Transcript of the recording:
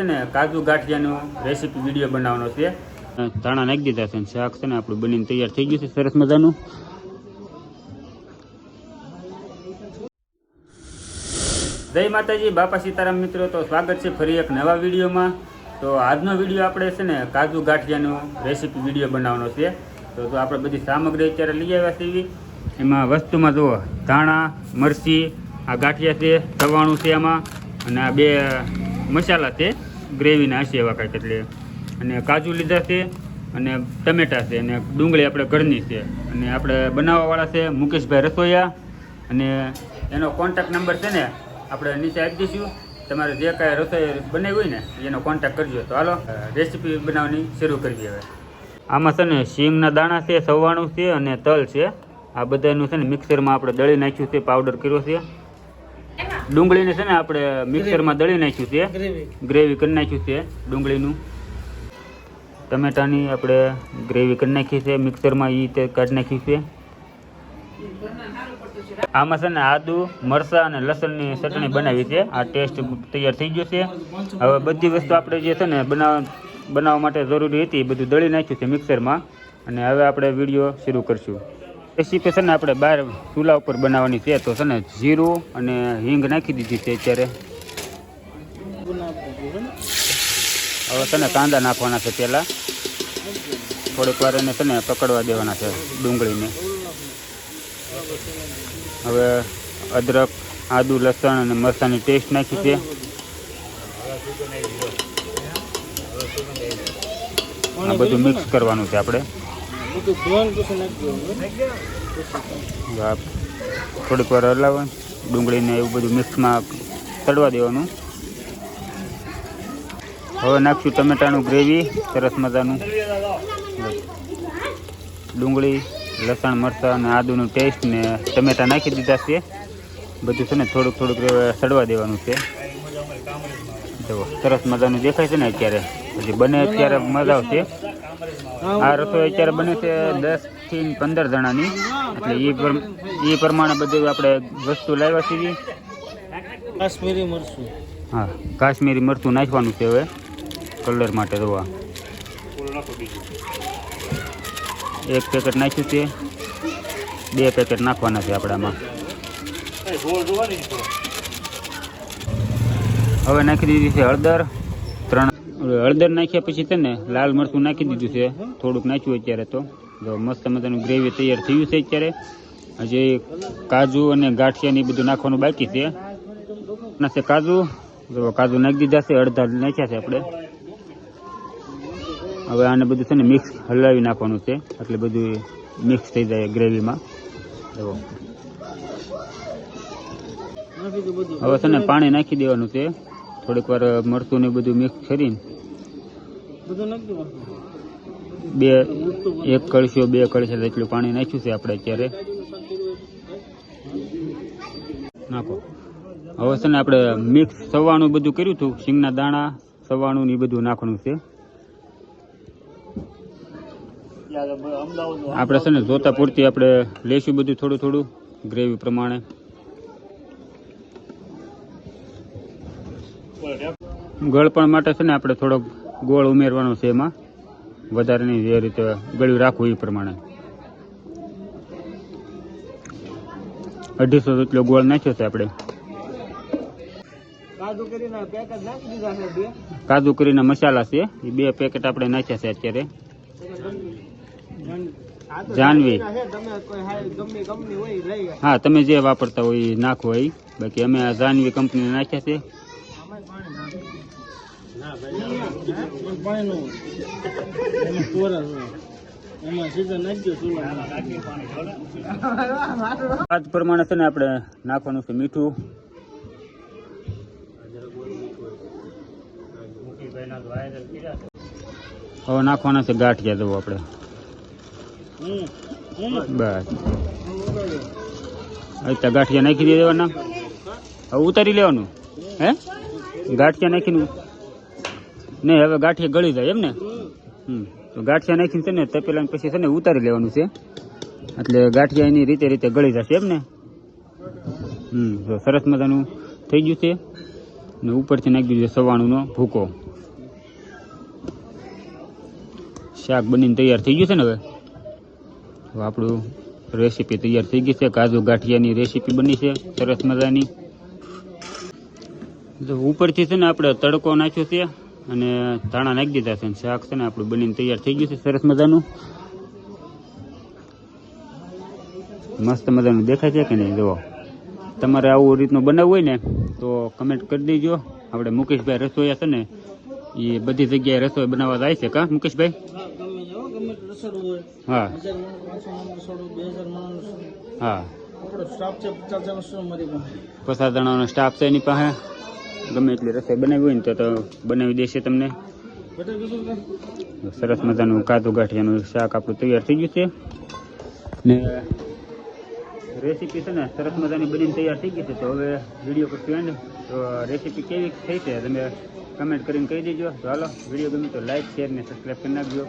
ને કાજુ ગાંઠિયાનો recipe video બનાવવાનો છે. ધાણા નાખી દીધા છે. શાક છે ને આપણું બનીને તૈયાર થઈ ગયું છે સરસ મજાનું. જય માતાજી, બાપા સીતારામ મિત્રો. તો સ્વાગત છે ફરી એક નવા વિડીયોમાં. તો આજનો વિડીયો આપણે છે ને કાજુ ગાંઠિયાનો રેસીપી વિડીયો બનાવવાનો છે. તો આપણે બધી સામગ્રી અત્યારે લઈ આવ્યા છીએ. એમાં વસ્તુમાં જુઓ, ધાણા, મરચી, આ ગાંઠિયા છે, તવાણું છે આમાં, અને આ બે મસાલા છે ગ્રેવીના હશે એવા કાંઈક. એટલે અને કાજુ લીધા છે, અને ટમેટા છે, અને ડુંગળી આપણે ઘરની છે, અને આપણે બનાવવાવાળા છે મુકેશભાઈ રસોઈયા. અને એનો કોન્ટેક્ટ નંબર છે ને આપણે નીચે આપી દઈશું. તમારે જે કાંઈ રસોઈ બનાવી હોય ને એનો કોન્ટેક્ટ કરજો. તો હાલો રેસીપી બનાવવાની શરૂ કરીએ હવે. આમાં છે ને શીંગના દાણા છે, સવાણું છે, અને તલ છે. આ બધાનું છે ને મિક્સરમાં આપણે દળી નાખ્યું છે, પાવડર કર્યો છે. ડુંગળીને છે ને આપણે મિક્સરમાં દળી નાખ્યું છે, ગ્રેવી કરી નાખ્યું છે ડુંગળીનું. ટમેટાની આપણે ગ્રેવી કરી નાખી છે મિક્સરમાં, એ તે કાઢી નાખ્યું છે. આમાં છે ને આદુ, મરચાં અને લસણની ચટણી બનાવી છે. આ ટેસ્ટ તૈયાર થઈ ગયો છે. હવે બધી વસ્તુ આપણે જે છે ને બનાવવા માટે જરૂરી હતી એ બધું દળી નાખ્યું છે મિક્સરમાં. અને હવે આપણે વિડીયો શરૂ કરશું. રેસીપી છે ને આપણે બહાર ચૂલા ઉપર બનાવવાની છે. તો છે ને જીરું અને હિંગ નાખી દીધી છે અત્યારે. હવે છે ને કાંદા નાખવાના છે પહેલાં. થોડીક વાર એને છે ને પકડવા દેવાના છે ડુંગળીને. હવે અદરક, આદુ, લસણ અને મરચાંની ટેસ્ટ નાખી છે. આ બધું મિક્સ કરવાનું છે આપણે. થોડીક વાર હલાવવાનું, ડુંગળીને એવું બધું મિક્સમાં તળવા દેવાનું. હવે નાખશું ટમેટાનું ગ્રેવી સરસ મજાનું. ડુંગળી, લસણ, મરચાં અને આદુનું ટેસ્ટ ને ટમેટા નાખી દીધા છે. બધું છે ને થોડુંક સડવા દેવાનું છે. જુઓ સરસ મજાનું દેખાય છે ને અત્યારે. પછી બને અત્યારે મજા આવશે. આ રસોઈ અત્યારે બને છે 10 થી 15 જણાની. એટલે એ પ્રમાણે બધું આપણે વસ્તુ લાવ્યા છીએ. કાશ્મીરી મરચું, હા, કાશ્મીરી મરચું નાખવાનું છે હવે કલર માટે. જોવા એક પેકેટ નાખ્યું છે, 2 પેકેટ નાખવાના છે આપણામાં. હવે નાખી દીધી છે હળદર. હળદર નાખ્યા પછી છે ને લાલ મરચું નાખી દીધું છે, થોડુંક નાખ્યું અત્યારે. તો જો મસ્ત મજાનું ગ્રેવી તૈયાર થયું છે અત્યારે. હજી કાજુ અને ગાંઠિયાની બધું નાખવાનું બાકી છે. નાખશે કાજુ. જો કાજુ નાખી દીધા છે, અડધા નાખ્યા છે આપણે. હવે આને બધું છે ને મિક્સ હલાવી નાખવાનું છે, એટલે બધું મિક્સ થઈ જાય ગ્રેવીમાં. જો હવે છે ને પાણી નાખી દેવાનું છે. થોડીક વાર મરચું ને બધું મિક્સ કરીને એક કળશો 2 કળશા જેટલું પાણી નાખ્યું છે આપણે અત્યારે. નાખો. હવે છે ને આપણે મિક્સ સવાણું બધું કર્યું હતું, શીંગના દાણા, સવાણું ને એ બધું નાખવાનું છે. આપણે છે ને જોતા પૂરતી આપણે લઈશું બધું થોડું ગ્રેવી પ્રમાણે. ગળપણ માટે છે ને આપણે થોડોક ગોળ ઉમેરવાનો છે એમાં, વધારે નહીં, જે રીતે ગળ્યું રાખવું એ પ્રમાણે. 250 જેટલો ગોળ નાખ્યો છે આપણે. કાજુ કરીના મસાલા છે, એ 2 પેકેટ આપણે નાખ્યા છે અત્યારે. જાનવી, હા, તમે જે વાપરતા હોય એ નાખો એ. બાકી અમે આ જાનવી કંપનીના નાખ્યા છે. સ્વાદ પ્રમાણે છે ને આપણે નાખવાનું છે મીઠું. હવે નાખવાના છે ગાંઠિયા. દઉં આપણે બસ અત્યારે ગાંઠિયા નાખી દેવાના. હવે ઉતારી લેવાનું. હે, ગાંઠિયા નાખીને નહીં, હવે ગાંઠિયા ગળી જાય એમ ને. તો ગાંઠિયા નાખીને છે ને તપેલા પછી છે ને ઉતારી લેવાનું છે, એટલે ગાંઠિયા એની રીતે ગળી જશે એમ ને. તો સરસ મજાનું થઈ ગયું છે. ને ઉપરથી નાખી દીધું સવાણુંનો ભૂકો. શાક બનીને તૈયાર થઈ ગયું છે ને હવે તો આપણું રેસીપી તૈયાર થઈ ગઈ છે. કાજુ ગાંઠિયાની રેસીપી બની છે સરસ મજાની. તો ઉપરથી છે ને આપણે તડકો નાખ્યો છે અને ધાણા નાખી દીધા છે. શાક છે ને આપણું બનીને તૈયાર થઈ ગયું છે સરસ મજાનું. મસ્ત મજાનું દેખાય છે કે નહીં? જુઓ, તમારે આવું રીતનું બનાવવું હોય ને તો કમેન્ટ કરી દેજો. આપણે મુકેશભાઈ રસોઈયા છે ને એ બધી જગ્યાએ રસોઈ બનાવવા જાય છે. કા મુકેશભાઈ? હા હા, 50 જણાનો સ્ટાફ છે એની પાસે. ગમે એટલી રસોઈ બનાવી હોય ને તો બનાવી દેશે તમને. સરસ મજાનું કાજુ ગાંઠિયાનું શાક આપણું તૈયાર થઈ ગયું છે ને રેસીપી છે ને સરસ મજાની બનીને તૈયાર થઈ ગઈ છે. તો હવે વિડીયો કરશું એન્ડ. તો રેસીપી કેવી થઈ છે તમે કમેન્ટ કરીને કહી દેજો. તો હાલો, વિડીયો ગમે તો લાઈક શેર ને સબસ્ક્રાઈબ કરી નાખજો.